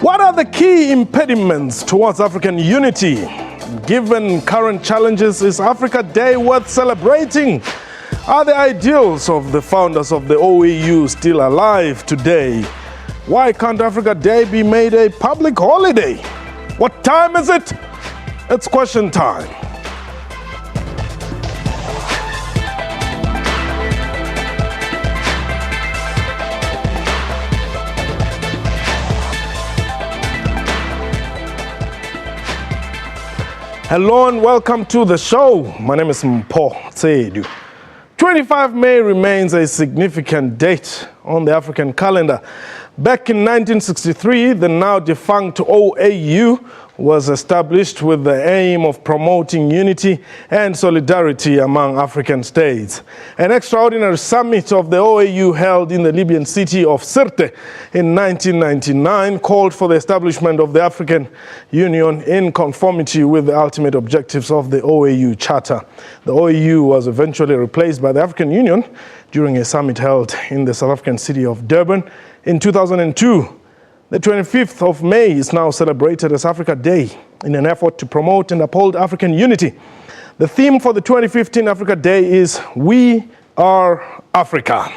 What are the key impediments towards African unity? Given current challenges, is Africa Day worth celebrating? Are the ideals of the founders of the OAU still alive today? Why can't Africa Day be made a public holiday? What time is it? It's question time. Hello and welcome to the show. My name is Mpho Tsedu. 25 May remains a significant date on the African calendar. Back in 1963, the now defunct OAU was established with the aim of promoting unity and solidarity among African states. An extraordinary summit of the OAU held in the Libyan city of Sirte in 1999 called for the establishment of the African Union in conformity with the ultimate objectives of the OAU Charter. The OAU was eventually replaced by the African Union during a summit held in the South African city of Durban in 2002. The 25th of May is now celebrated as Africa Day in an effort to promote and uphold African unity. The theme for the 2015 Africa Day is We Are Africa.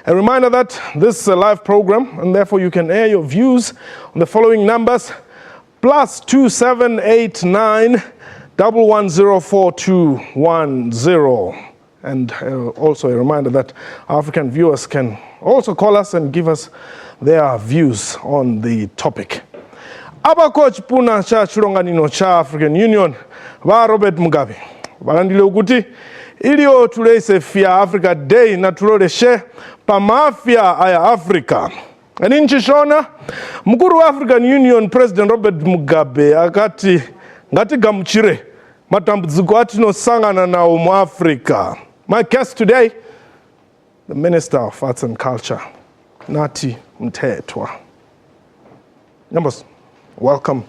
A reminder that this is a live program and therefore you can air your views on the following numbers: +2789 1104 And also a reminder that African viewers can also call us and give us their views on the topic. Abacoach Puna cha chironganino cha African Union va Robert Mugabe valandile ukuthi ilio tulese fia Africa Day na tuloleshe pa mafia aya Africa. Aninchishona mkuru wa African Union President Robert Mugabe akati ngati gamuchire matambudziko atinosangana nawo mu Africa. My guest today, the Minister of Arts and Culture, Nathi Mthethwa. Numbers, welcome.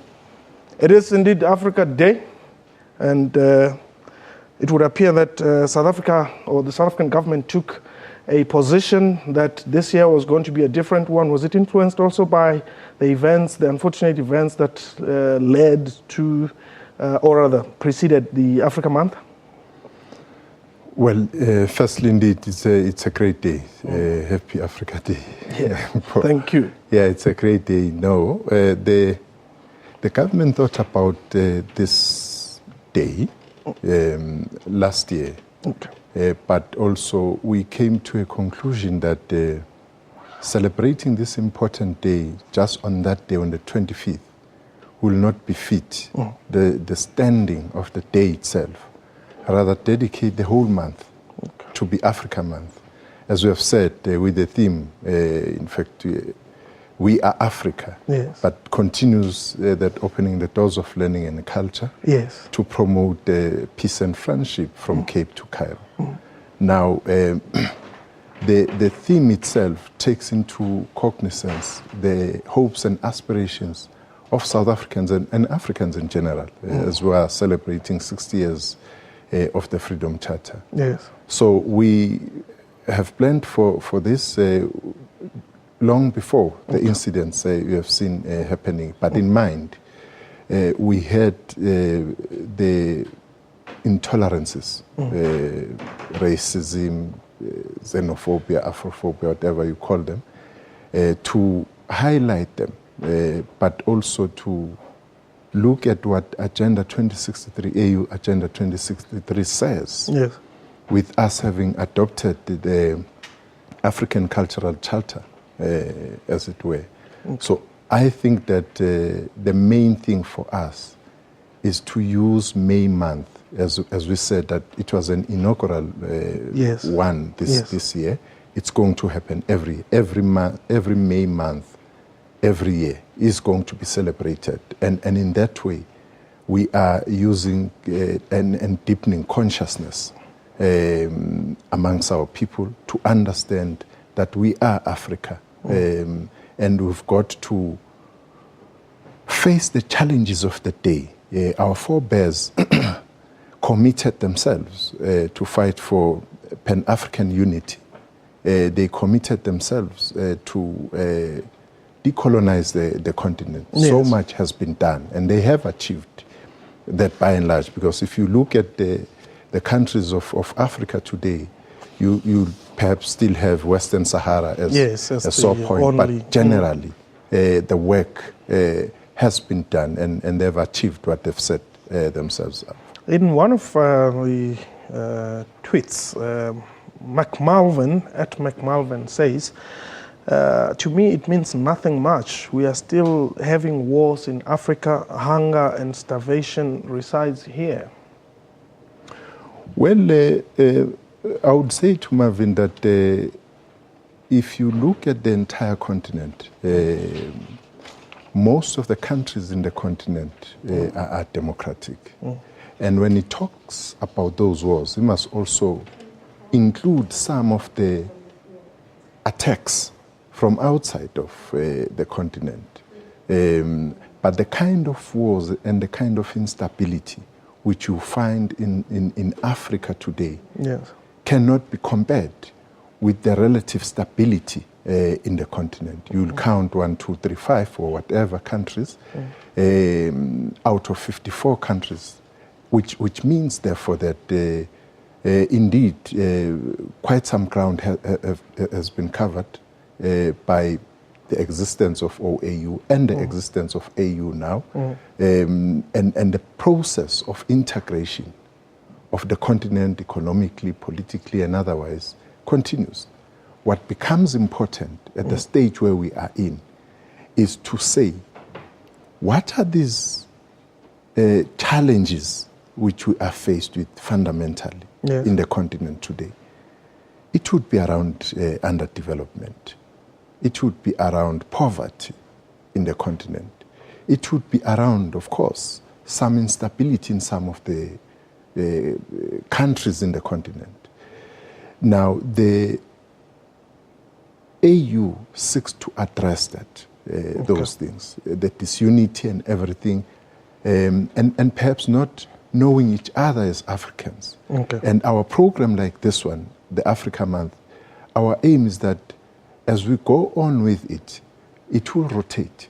It is indeed Africa Day, and it would appear that South Africa, or the South African government, took a position that this year was going to be a different one. Was it influenced also by the events, the unfortunate events that led to, or rather preceded the Africa Month? Well, firstly, indeed, it's a great day. Happy Africa Day. Yeah. Thank you. Yeah, it's a great day. No, the government thought about this day last year, okay. But also we came to a conclusion that celebrating this important day just on that day, on the 25th, will not befit the standing of the day itself. Rather dedicate the whole month to be Africa Month. As we have said, with the theme, in fact, we are Africa, yes. But continues that opening the doors of learning and culture, yes, to promote peace and friendship from Cape to Cairo. Now, the theme itself takes into cognizance the hopes and aspirations of South Africans and Africans in general, as we are celebrating 60 years of the Freedom Charter. Yes. So we have planned for this long before the incidents you have seen happening. But in mind, we had the intolerances, racism, xenophobia, Afrophobia, whatever you call them, to highlight them, but also to look at what Agenda 2063, AU Agenda 2063 says, yes, with us having adopted the African Cultural Charter, as it were. Okay. So I think that the main thing for us is to use May month, as we said, that it was an inaugural yes, one this year. It's going to happen every May month. Every year is going to be celebrated. And in that way, we are using and deepening consciousness amongst our people to understand that we are Africa. And we've got to face the challenges of the day. Our forebears committed themselves to fight for Pan-African unity. They committed themselves to decolonize the continent. Yes. So much has been done, and they have achieved that by and large. Because if you look at the countries of Africa today, you perhaps still have Western Sahara as a sore point, but generally the work has been done, and they've achieved what they've set themselves up. In one of the tweets, McMalvin says, to me it means nothing much. We are still having wars in Africa. Hunger and starvation resides here. Well, I would say to Marvin that if you look at the entire continent, most of the countries in the continent are democratic. And when he talks about those wars, he must also include some of the attacks from outside of the continent. But the kind of wars and the kind of instability which you find in Africa today cannot be compared with the relative stability in the continent. You'll count 1, 2, 3, 5 or whatever countries out of 54 countries, which means therefore that indeed quite some ground has been covered by the existence of OAU and the existence of AU now, and the process of integration of the continent economically, politically, and otherwise continues. What becomes important at the stage where we are in is to say, what are these challenges which we are faced with fundamentally in the continent today? It would be around underdevelopment. It would be around poverty in the continent. It would be around, of course, some instability in some of the countries in the continent. Now, the AU seeks to address that, those things, the disunity and everything, and perhaps not knowing each other as Africans. And our program like this one, the Africa Month, our aim is that as we go on with it, it will rotate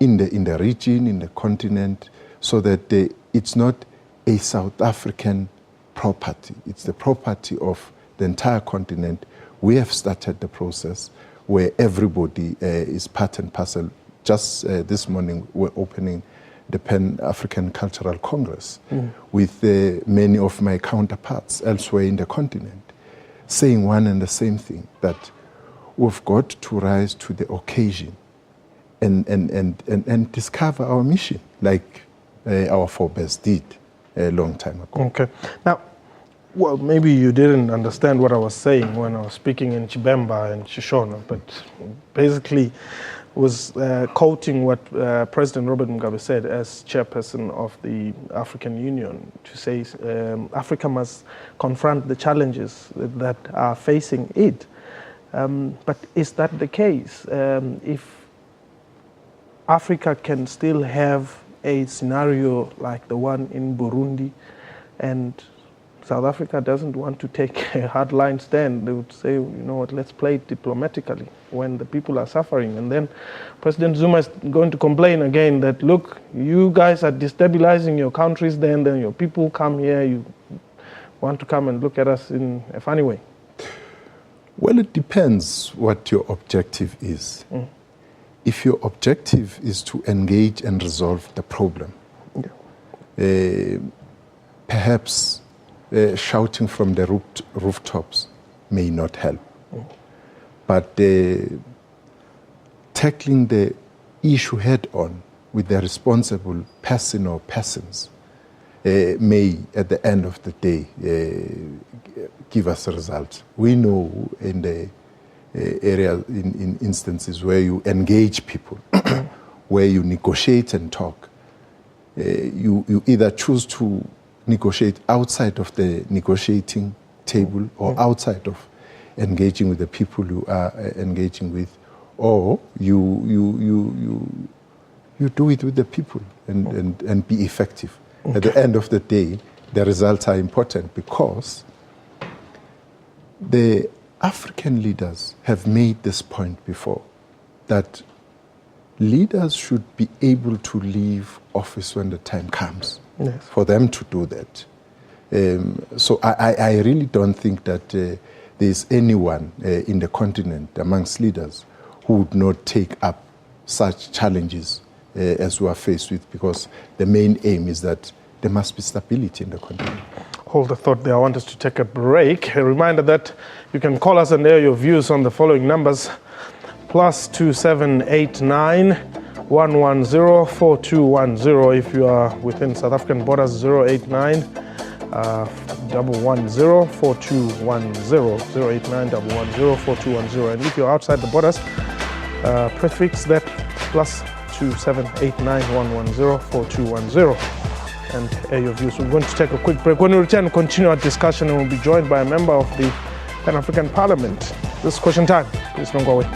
in the region, in the continent, so that it's not a South African property. It's the property of the entire continent. We have started the process where everybody is part and parcel. Just this morning, we're opening the Pan-African Cultural Congress with many of my counterparts elsewhere in the continent, saying one and the same thing, that we've got to rise to the occasion and discover our mission, like our forebears did a long time ago. Now, well, maybe you didn't understand what I was saying when I was speaking in Chibemba and Shishona, but basically was quoting what President Robert Mugabe said as chairperson of the African Union, to say Africa must confront the challenges that are facing it. But is that the case? If Africa can still have a scenario like the one in Burundi, and South Africa doesn't want to take a hardline stand, they would say, you know what, let's play it diplomatically when the people are suffering. And then President Zuma is going to complain again that, look, you guys are destabilizing your countries, then your people come here, you want to come and look at us in a funny way. Well, it depends what your objective is. If your objective is to engage and resolve the problem, perhaps shouting from the rooftops may not help. But tackling the issue head on with the responsible person or persons may, at the end of the day, give us a result. We know in the area, in instances where you engage people, where you negotiate and talk, you either choose to negotiate outside of the negotiating table or outside of engaging with the people you are engaging with, or you do it with the people and be effective. At the end of the day, the results are important because the African leaders have made this point before, that leaders should be able to leave office when the time comes for them to do that. So I really don't think that there's anyone in the continent amongst leaders who would not take up such challenges as we are faced with, because the main aim is that there must be stability in the continent. Hold the thought there. I want us to take a break. A reminder that you can call us and air your views on the following numbers: +2789 110 4210 if you are within South African borders, 089 110 4210, 089 110 4210. And if you're outside the borders, prefix that +2789 110 4210 and air your views. We're going to take a quick break. When we return, we'll continue our discussion and we'll be joined by a member of the Pan-African Parliament. This is Question Time. Please don't go away.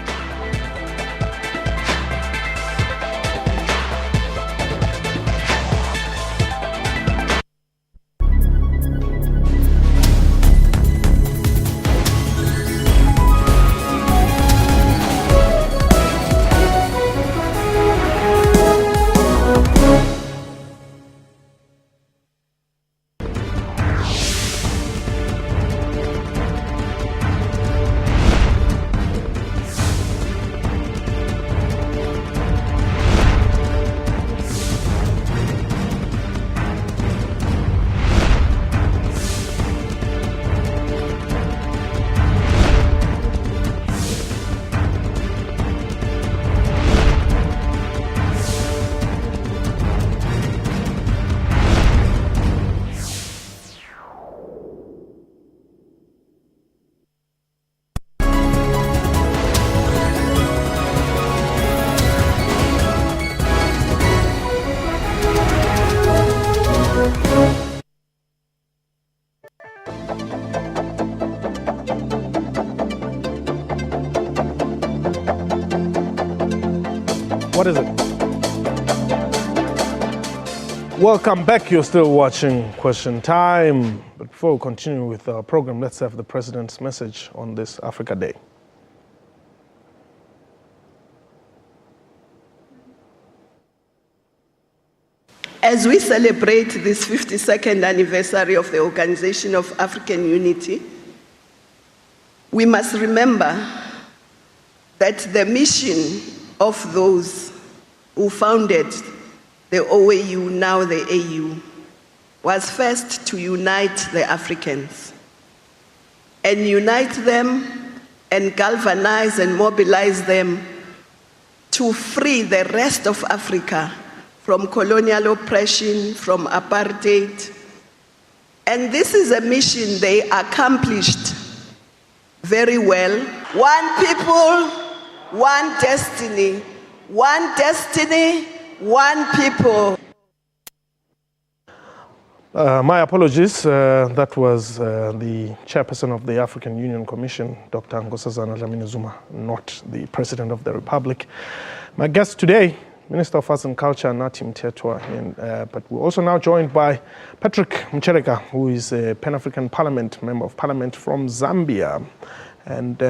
What is it? Welcome back. You're still watching Question Time. But before we continue with our program, let's have the President's message on this Africa Day. As we celebrate this 52nd anniversary of the Organization of African Unity, we must remember that the mission of those who founded the OAU, now the AU, was first to unite the Africans and unite them and galvanize and mobilize them to free the rest of Africa from colonial oppression, from apartheid. And this is a mission they accomplished very well. One people, one destiny. One destiny, one people. My apologies. That was the chairperson of the African Union Commission, Dr. Nkosazana Dlamini-Zuma, not the President of the Republic. My guest today, Minister of Arts and Culture, Nathi Mthethwa, but we're also now joined by Patrick Mchereka, who is a Pan-African Parliament member of Parliament from Zambia. And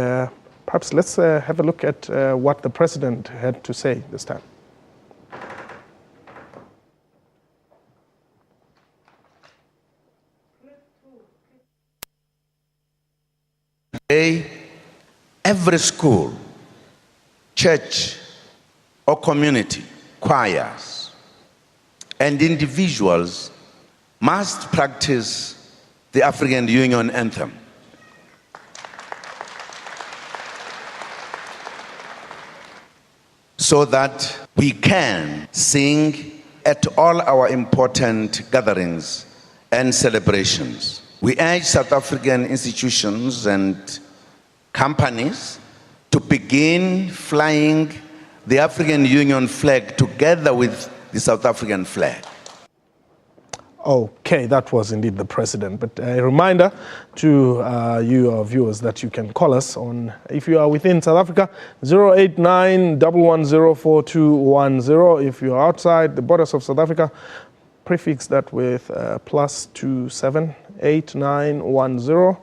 perhaps let's have a look at what the President had to say this time. Today, every school, church, or community, choirs, and individuals must practice the African Union anthem. So that we can sing at all our important gatherings and celebrations. We urge South African institutions and companies to begin flying the African Union flag together with the South African flag. Okay, that was indeed the President. But a reminder to you, our viewers, that you can call us on, if you are within South Africa, 089 110 4210. If you are outside the borders of South Africa, prefix that with +27 8910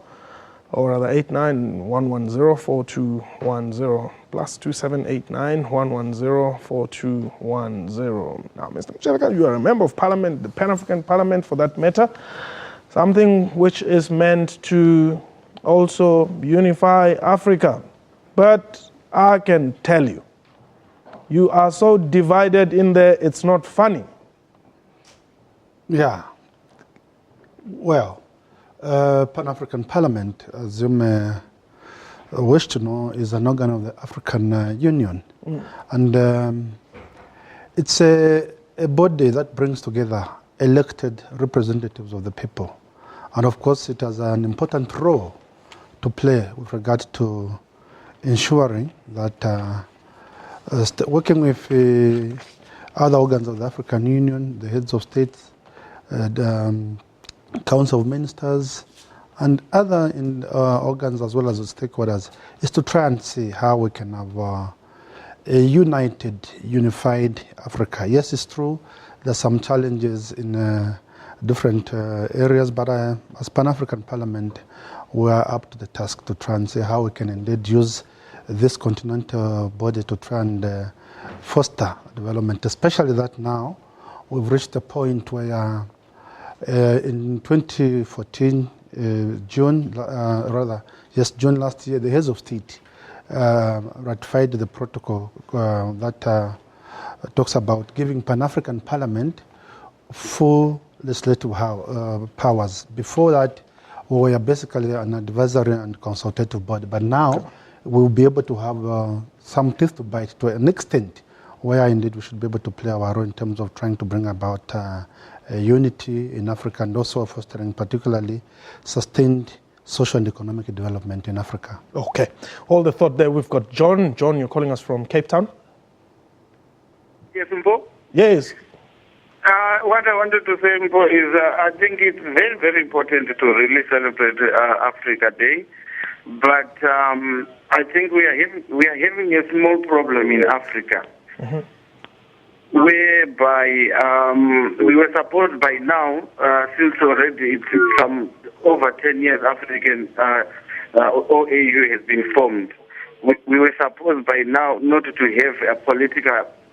or rather 89-110-4210, plus 2789-110-4210. Now, Mr. Mcheleka, you are a member of Parliament, the Pan-African Parliament for that matter, something which is meant to also unify Africa. But I can tell you, you are so divided in there, it's not funny. Yeah. Well, Pan-African Parliament, as you may wish to know, is an organ of the African Union. And it's a body that brings together elected representatives of the people. And of course, it has an important role to play with regard to ensuring that working with other organs of the African Union, the heads of states, the Council of Ministers, and other organs as well as the stakeholders, is to try and see how we can have a united, unified Africa. Yes, it's true, there's some challenges in different areas, but as Pan-African Parliament, we are up to the task to try and see how we can indeed use this continental body to try and foster development, especially that now we've reached a point where in 2014, June last year, the heads of state ratified the protocol that talks about giving Pan-African Parliament full legislative powers. Before that, we were basically an advisory and consultative body, but now we'll be able to have some teeth to bite to an extent where indeed we should be able to play our role in terms of trying to bring about unity in Africa and also fostering particularly sustained social and economic development in Africa. Okay. Hold the thought there. We've got John. John, you're calling us from Cape Town? Yes, Mpho? Yes. What I wanted to say, Mpho, is I think it's very, very important to really celebrate Africa Day. But I think we are having a small problem in Africa, whereby we were supposed by now, since already it's some over 10 years, African OAU has been formed. We were supposed by now not to have a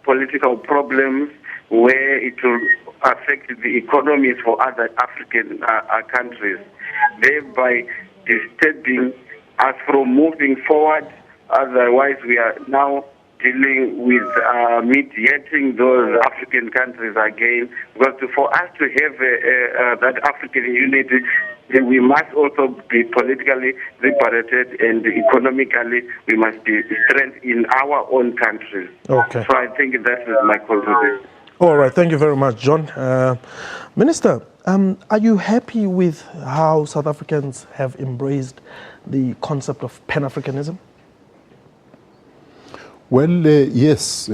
political problems where it will affect the economies for other African countries, thereby disturbing us from moving forward. Otherwise, we are now dealing with mediating those African countries again. Because for us to have that African unity, we must also be politically liberated, and economically we must be strengthened in our own countries. Okay. So I think that is my contribution. All right. Thank you very much, John. Minister, are you happy with how South Africans have embraced the concept of Pan-Africanism? Well, yes.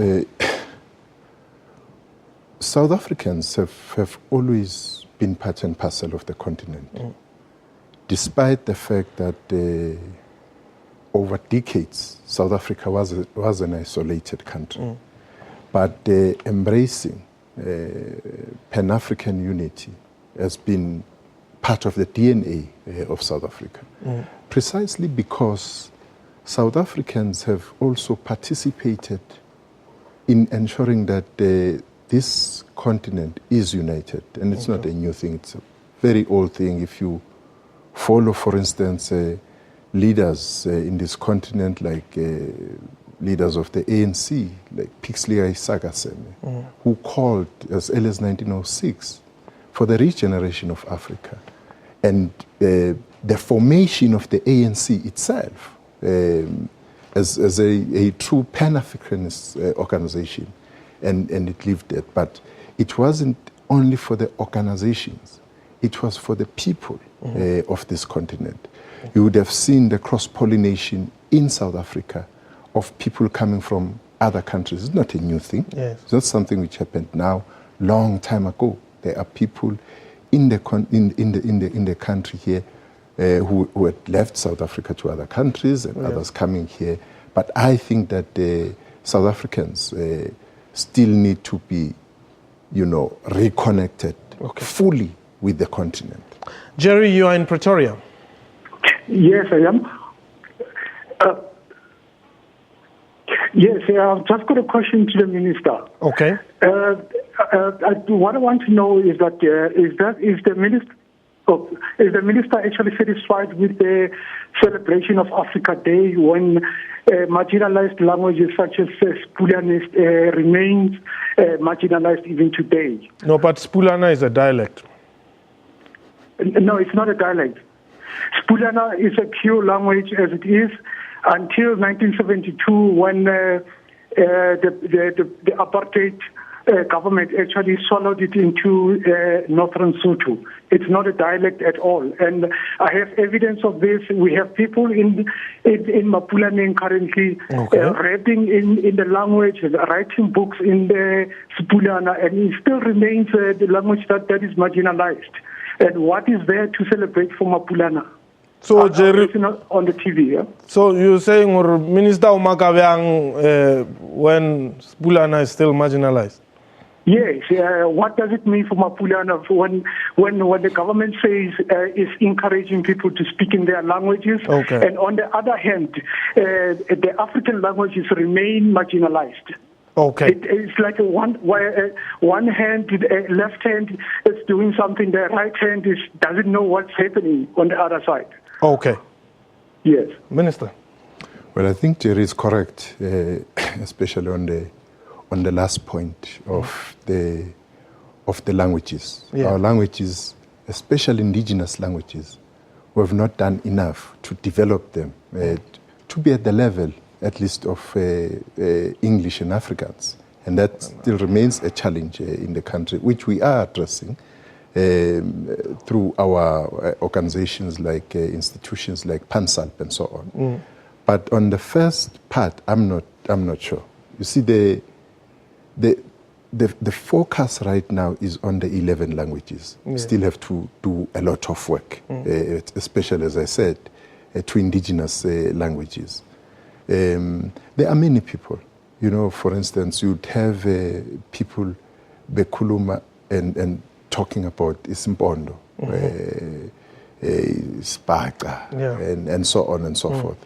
South Africans have always been part and parcel of the continent, despite the fact that over decades, South Africa was an isolated country. But embracing Pan-African unity has been part of the DNA of South Africa, precisely because South Africans have also participated in ensuring that this continent is united. And it's not a new thing, it's a very old thing. If you follow, for instance, leaders in this continent like leaders of the ANC, like Pixley Isagaseme, who called as early as 1906 for the regeneration of Africa. And the formation of the ANC itself as a true Pan-Africanist organization, and it lived there. But it wasn't only for the organizations, it was for the people of this continent. You would have seen the cross-pollination in South Africa of people coming from other countries. It's not a new thing. Yes. It's not something which happened now, long time ago. There are people in the country here who had left South Africa to other countries and others coming here. But I think that South Africans still need to be, reconnected fully with the continent. Jerry, you are in Pretoria. Yes, I am. Yes, I've just got a question to the minister. Okay. What I want to know is that is the minister actually satisfied with the celebration of Africa Day when marginalized languages such as Spulanese remains marginalized even today? No, but Spulana is a dialect. No, it's not a dialect. Spulana is a pure language as it is until 1972 when the apartheid government actually swallowed it into Northern Sotho. It's not a dialect at all. And I have evidence of this. We have people in Mapulaneng currently rapping in the language, writing books in the Spulana, and it still remains the language that is marginalized. And what is there to celebrate for Mapulana? So, Jerry, on the TV, yeah? So you're saying Minister Umakavyang when Spulana is still marginalized? Yes. What does it mean for Mapulana when the government says is encouraging people to speak in their languages, and on the other hand, the African languages remain marginalized? Okay. It's like one hand, left hand is doing something, the right hand doesn't know what's happening on the other side. Okay. Yes. Minister. Well, I think Jerry is correct, especially on the last point of the languages. Yeah. Our languages, especially indigenous languages, we have not done enough to develop them to be at the level, at least, of English and Afrikaans. And that still remains a challenge in the country, which we are addressing through our organizations like institutions like PANSALP and so on. But on the first part, I'm not sure. You see, the focus right now is on the 11 languages. We still have to do a lot of work, especially, as I said, to indigenous languages. There are many people. You know, for instance, you'd have people bekuluma and talking about Isimpondo, Spaca, and so on and so forth,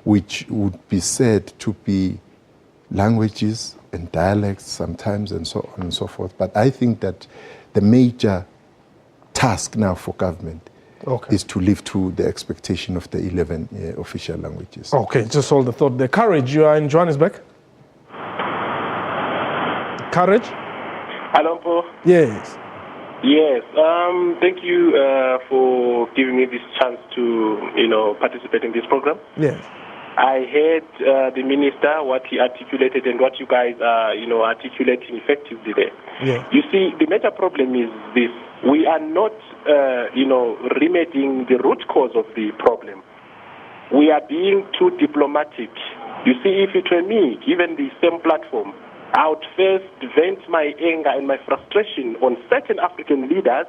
which would be said to be languages and dialects sometimes and so on and so forth. But I think that the major task now for government is to live to the expectation of the 11 official languages. Okay, just hold the thought there. Courage, you are in Johannesburg? Courage? Hello, Mpho. Yes. Yes. Thank you for giving me this chance to, participate in this program. Yes. I heard the minister, what he articulated and what you guys are, articulating effectively there. Yeah. You see, the major problem is this. We are not, remedying the root cause of the problem. We are being too diplomatic. You see, if it were me, given the same platform, I would first vent my anger and my frustration on certain African leaders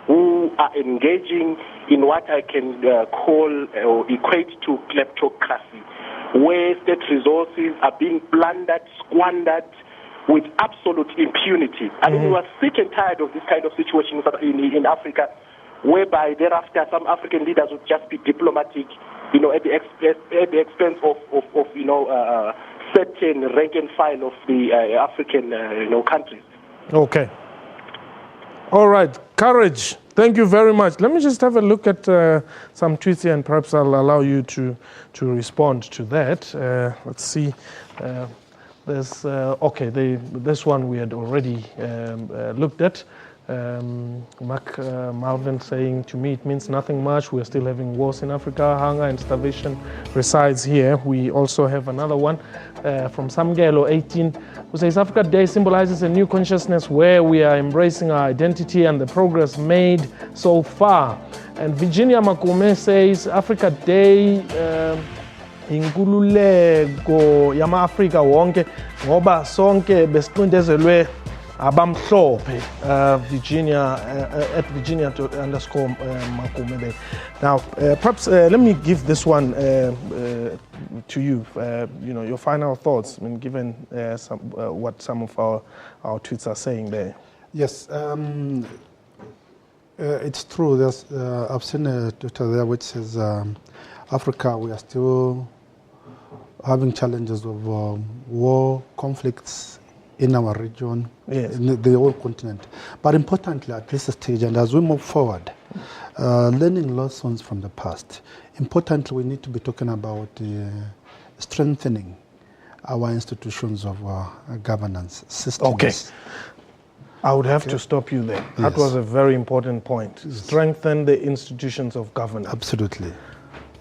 who are engaging in what I can call or equate to kleptocracy, where state resources are being plundered, squandered with absolute impunity. I mean, we are sick and tired of this kind of situation in Africa, whereby thereafter some African leaders would just be diplomatic, at the expense of certain rank and file of the African countries. Okay. All right. Courage. Thank you very much. Let me just have a look at some tweets here, and perhaps I'll allow you to respond to that. Let's see. There's this one we had already looked at. Mark Malvin saying, to me it means nothing much. We're still having wars in Africa. Hunger and starvation resides here. We also have another one from Samgelo 18, who says Africa Day symbolizes a new consciousness where we are embracing our identity and the progress made so far. And Virginia Makume says Africa Day inkululeko yama Afrika wonke ngoba sonke besiqindezelwe abamhlophe. Virginia at Virginia _Makume there. Now perhaps let me give this one to you. Your final thoughts. I mean, given what some of our tweets are saying there. Yes. It's true. I've seen a Twitter there which says Africa, we are still having challenges of war, conflicts in our region, in the whole continent. But importantly, at this stage, and as we move forward, learning lessons from the past, importantly, we need to be talking about strengthening our institutions of governance systems. Okay. I would have to stop you there. That was a very important point. Strengthen the institutions of governance. Absolutely.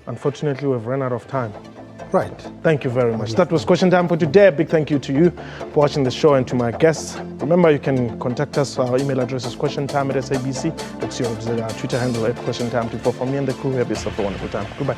Unfortunately, we've run out of time. Right. Thank you very much. That was Question Time for today. A big thank you to you for watching the show and to my guests. Remember, you can contact us. Our email address is questiontime@sabc.co.za. Our Twitter handle @questiontime24. From me and the crew, have yourself a wonderful time. Goodbye.